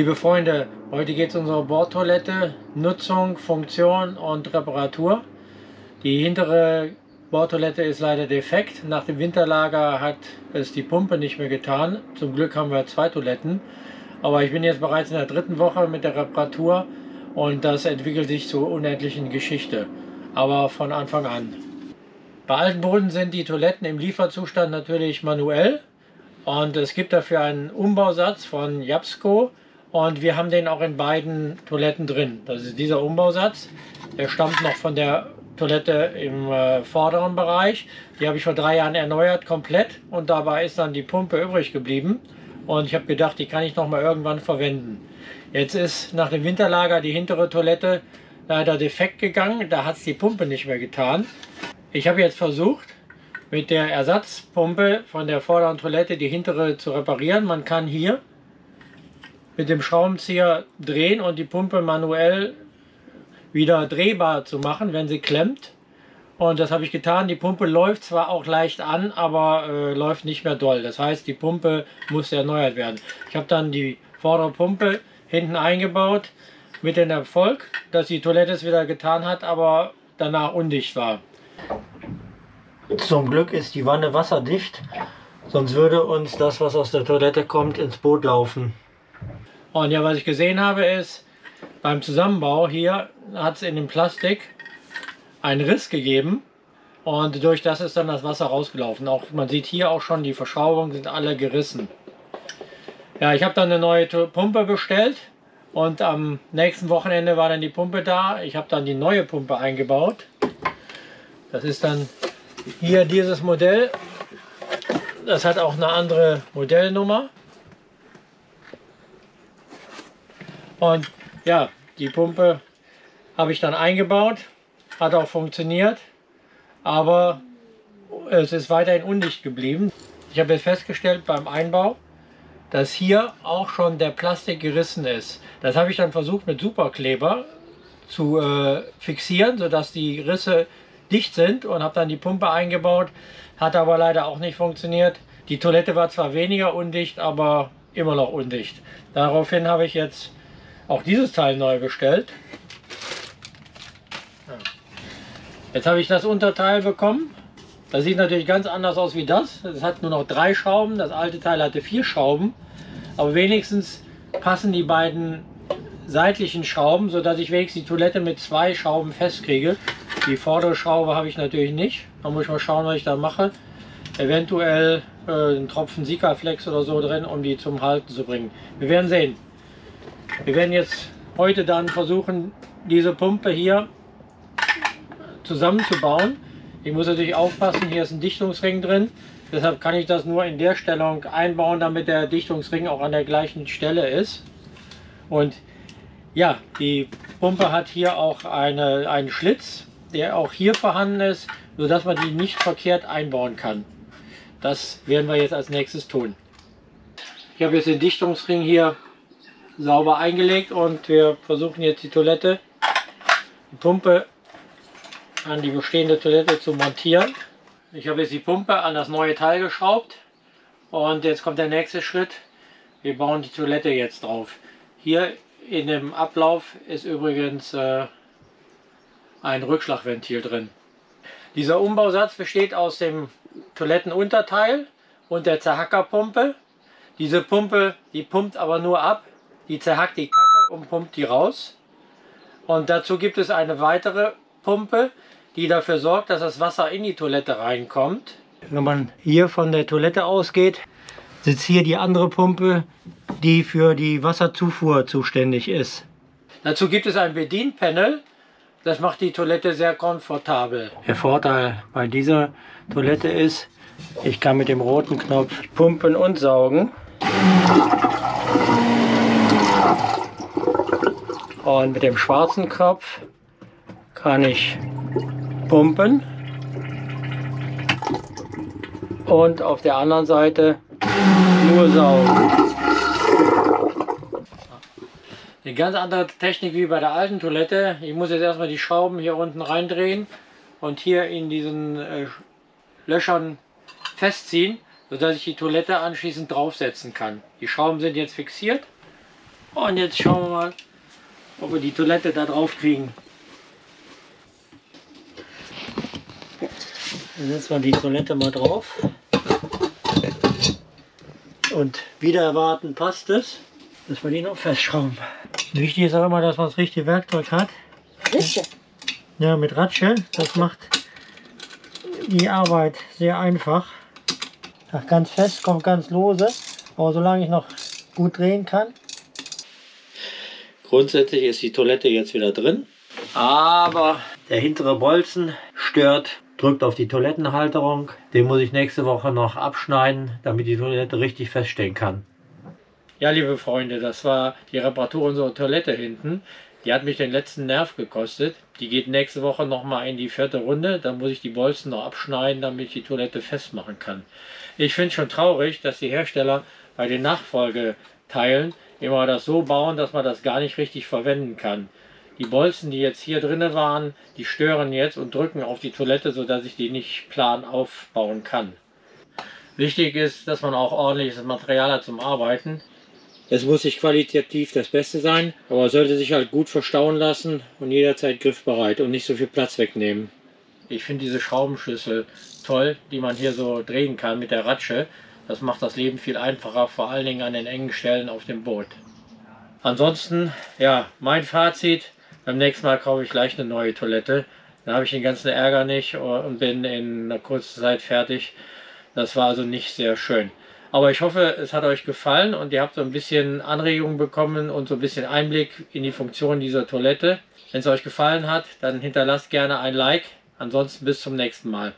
Liebe Freunde, heute geht es um unsere Bordtoilette, Nutzung, Funktion und Reparatur. Die hintere Bordtoilette ist leider defekt. Nach dem Winterlager hat es die Pumpe nicht mehr getan. Zum Glück haben wir 2 Toiletten. Aber ich bin jetzt bereits in der 3. Woche mit der Reparatur und das entwickelt sich zur unendlichen Geschichte. Aber von Anfang an. Bei Altenboden sind die Toiletten im Lieferzustand natürlich manuell. Und es gibt dafür einen Umbausatz von Japsko. Und wir haben den auch in beiden Toiletten drin. Das ist dieser Umbausatz. Der stammt noch von der Toilette im vorderen Bereich. Die habe ich vor 3 Jahren erneuert, komplett. Und dabei ist dann die Pumpe übrig geblieben. Und ich habe gedacht, die kann ich noch mal irgendwann verwenden. Jetzt ist nach dem Winterlager die hintere Toilette leider defekt gegangen. Da hat es die Pumpe nicht mehr getan. Ich habe jetzt versucht, mit der Ersatzpumpe von der vorderen Toilette die hintere zu reparieren. Man kann hier mit dem Schraubenzieher drehen und die Pumpe manuell wieder drehbar zu machen, wenn sie klemmt. Und das habe ich getan. Die Pumpe läuft zwar auch leicht an, aber läuft nicht mehr doll. Das heißt, die Pumpe muss erneuert werden. Ich habe dann die vordere Pumpe hinten eingebaut mit dem Erfolg, dass die Toilette es wieder getan hat, aber danach undicht war. Zum Glück ist die Wanne wasserdicht, sonst würde uns das, was aus der Toilette kommt, ins Boot laufen. Und ja, was ich gesehen habe, ist, beim Zusammenbau hier hat es in dem Plastik einen Riss gegeben und durch das ist dann das Wasser rausgelaufen. Auch man sieht hier auch schon, die Verschraubungen sind alle gerissen. Ja, ich habe dann eine neue Pumpe bestellt und am nächsten Wochenende war dann die Pumpe da. Ich habe dann die neue Pumpe eingebaut. Das ist dann hier dieses Modell. Das hat auch eine andere Modellnummer. Und ja, die Pumpe habe ich dann eingebaut, hat auch funktioniert, aber es ist weiterhin undicht geblieben. Ich habe jetzt festgestellt beim Einbau, dass hier auch schon der Plastik gerissen ist. Das habe ich dann versucht mit Superkleber zu fixieren, sodass die Risse dicht sind, und habe dann die Pumpe eingebaut, hat aber leider auch nicht funktioniert. Die Toilette war zwar weniger undicht, aber immer noch undicht. Daraufhin habe ich jetzt auch dieses Teil neu bestellt. Jetzt habe ich das Unterteil bekommen. Das sieht natürlich ganz anders aus wie das. Es hat nur noch 3 Schrauben. Das alte Teil hatte 4 Schrauben. Aber wenigstens passen die beiden seitlichen Schrauben, sodass ich wenigstens die Toilette mit 2 Schrauben festkriege. Die vordere Schraube habe ich natürlich nicht. Da muss ich mal schauen, was ich da mache. Eventuell einen Tropfen Sikaflex oder so drin, um die zum Halten zu bringen. Wir werden sehen. Wir werden jetzt heute dann versuchen, diese Pumpe hier zusammenzubauen. Ich muss natürlich aufpassen, hier ist ein Dichtungsring drin. Deshalb kann ich das nur in der Stellung einbauen, damit der Dichtungsring auch an der gleichen Stelle ist. Und ja, die Pumpe hat hier auch einen Schlitz, der auch hier vorhanden ist, sodass man die nicht verkehrt einbauen kann. Das werden wir jetzt als nächstes tun. Ich habe jetzt den Dichtungsring hier sauber eingelegt und wir versuchen jetzt die Pumpe an die bestehende Toilette zu montieren. Ich habe jetzt die Pumpe an das neue Teil geschraubt und jetzt kommt der nächste Schritt. Wir bauen die Toilette jetzt drauf. Hier in dem Ablauf ist übrigens ein Rückschlagventil drin. Dieser Umbausatz besteht aus dem Toilettenunterteil und der Zerhackerpumpe. Diese Pumpe, die pumpt aber nur ab. Die zerhackt die Kacke und pumpt die raus. Und dazu gibt es eine weitere Pumpe, die dafür sorgt, dass das Wasser in die Toilette reinkommt. Wenn man hier von der Toilette ausgeht, sitzt hier die andere Pumpe, die für die Wasserzufuhr zuständig ist. Dazu gibt es ein Bedienpanel. Das macht die Toilette sehr komfortabel. Der Vorteil bei dieser Toilette ist, ich kann mit dem roten Knopf pumpen und saugen. Und mit dem schwarzen Knopf kann ich pumpen und auf der anderen Seite nur saugen. Eine ganz andere Technik wie bei der alten Toilette. Ich muss jetzt erstmal die Schrauben hier unten reindrehen und hier in diesen Löchern festziehen, sodass ich die Toilette anschließend draufsetzen kann. Die Schrauben sind jetzt fixiert Und jetzt schauen wir mal, ob wir die Toilette da drauf kriegen. Dann setzen wir die Toilette mal drauf. Und wieder erwarten passt es, dass wir die noch festschrauben. Wichtig ist auch immer, dass man das richtige Werkzeug hat. Ratsche. Ja, mit Ratsche. Das macht die Arbeit sehr einfach. Ach, ganz fest, kommt ganz lose. Aber solange ich noch gut drehen kann. Grundsätzlich ist die Toilette jetzt wieder drin. Aber der hintere Bolzen stört, drückt auf die Toilettenhalterung. Den muss ich nächste Woche noch abschneiden, damit die Toilette richtig feststehen kann. Ja, liebe Freunde, das war die Reparatur unserer Toilette hinten. Die hat mich den letzten Nerv gekostet. Die geht nächste Woche nochmal in die 4. Runde. Dann muss ich die Bolzen noch abschneiden, damit ich die Toilette festmachen kann. Ich finde es schon traurig, dass die Hersteller bei den Nachfolgeteilen immer das so bauen, dass man das gar nicht richtig verwenden kann. Die Bolzen, die jetzt hier drin waren, die stören jetzt und drücken auf die Toilette, sodass ich die nicht plan aufbauen kann. Wichtig ist, dass man auch ordentliches Material hat zum Arbeiten. Es muss nicht qualitativ das Beste sein, aber es sollte sich halt gut verstauen lassen und jederzeit griffbereit und nicht so viel Platz wegnehmen. Ich finde diese Schraubenschlüssel toll, die man hier so drehen kann mit der Ratsche. Das macht das Leben viel einfacher, vor allen Dingen an den engen Stellen auf dem Boot. Ansonsten, ja, mein Fazit, beim nächsten Mal kaufe ich gleich eine neue Toilette. Dann habe ich den ganzen Ärger nicht und bin in einer kurzen Zeit fertig. Das war also nicht sehr schön. Aber ich hoffe, es hat euch gefallen und ihr habt so ein bisschen Anregungen bekommen und so ein bisschen Einblick in die Funktion dieser Toilette. Wenn es euch gefallen hat, dann hinterlasst gerne ein Like. Ansonsten bis zum nächsten Mal.